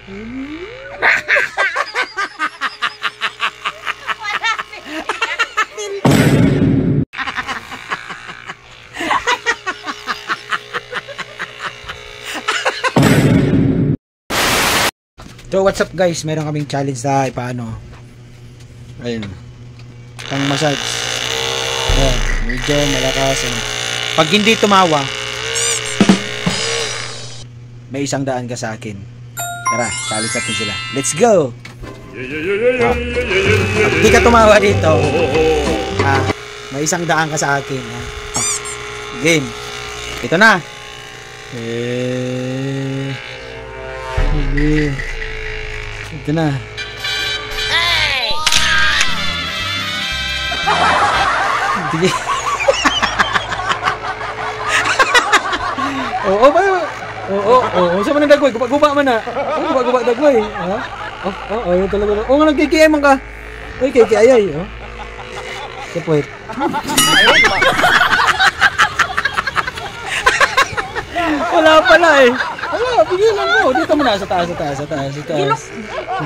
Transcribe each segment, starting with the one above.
So what's up guys, meron kaming challenge na paano. Ayun. Pang massage. Ayan, medyo malakas. Pag hindi tumawa, may 100 ka sa akin. Tara, challenge natin sila. Let's go! Pag hindi ka tumawa dito, may 100 ka sa akin. Game. Ito na. Ito na. Sige. Oo ba? Oo. Saan man ang dagway? Guba man na. Guba dagway. Ayun talaga. Oo nga, nagkikiyay man ka. Uy, kikiyay. Kapwet. Wala pala eh. Wala, pigilan mo. Dito mo na. Sa taas.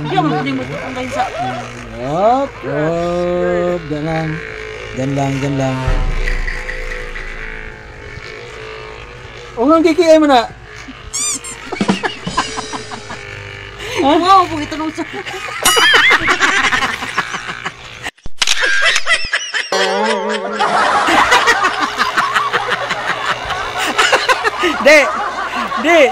Yung limot ang kayo sa... Up. Diyan lang. O nga, kikiyay mo na. Wow, pagito nung sa... Di.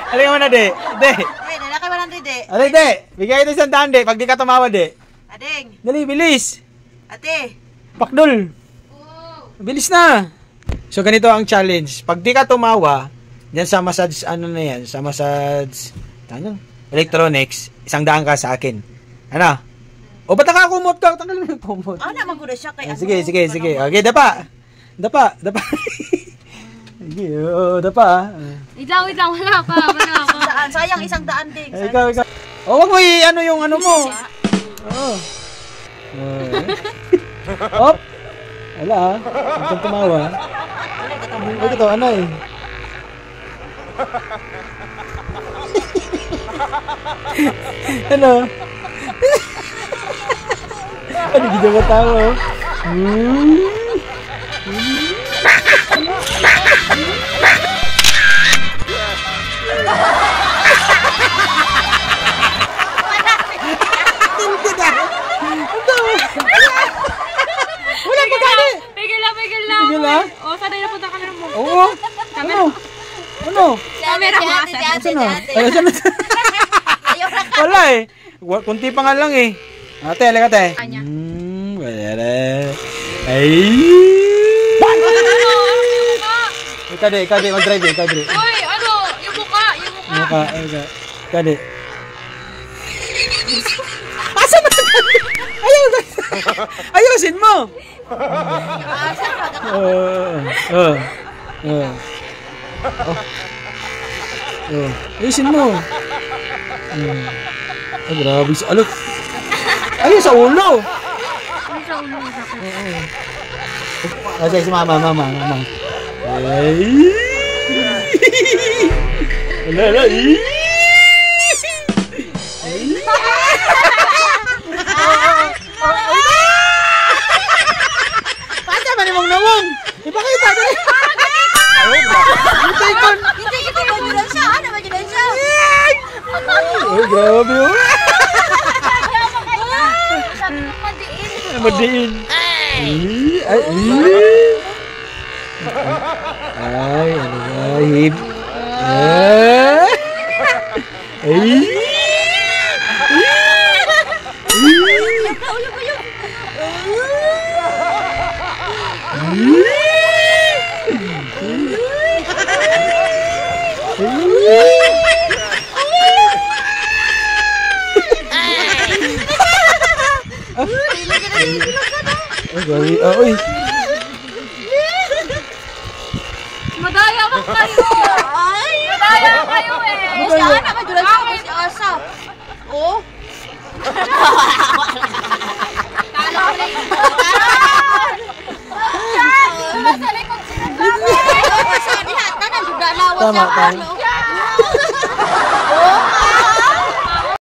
Alin mo na, Di. Lalaki mo lang, Di. Alin, Di. Bigay ito 100, Di. Pag di ka tumawa, Di. Ading. Dali, bilis. Ate. Pakdol. Bilis na. So, ganito ang challenge. Pag di ka tumawa, dyan sa massage, sa massage, electronics, 100 ka sa akin. Ano? O, ba't nakakumot ka? Tanggal mo yung kumot. Naman ko na siya kay ano. Sige. Okay, dapa. Sige, dapa. Wait lang, wala pa. Sayang 100 ding. Ikaw. Wag mo yung ano mo. Op. Wala Huwag tumawa. Ito, anay. Ano? Ano gila ka tawa? Pigil lang. O, sanay na punta camera mo. Oo. Ano? Camera mo, ate. Wala eh. Kunti pa nga lang eh. Ate, halika ate. Wala. Ay! Ikaw di, mag-drive eh, Uy, ano? Yung mukha. Ikaw di. Asa ba? Ayusin mo! Ayusin mo! Ay, grabe sa alok. Ayun sa ulo! Sige, si mama. Ay! Wala. Pasa man imong nawong. Ipakita dali. Hindi kita majulan siya. Ano majulan siya? Oh, grabe oh. Madiin. Ay, ano bahib. Uy. Madaya mo kayo. Madaya kayo eh. Saan naman dula siya si Asa? Oh. Talo ulit. Sa likod sila. Sa diha tanan jud lawas sa ano.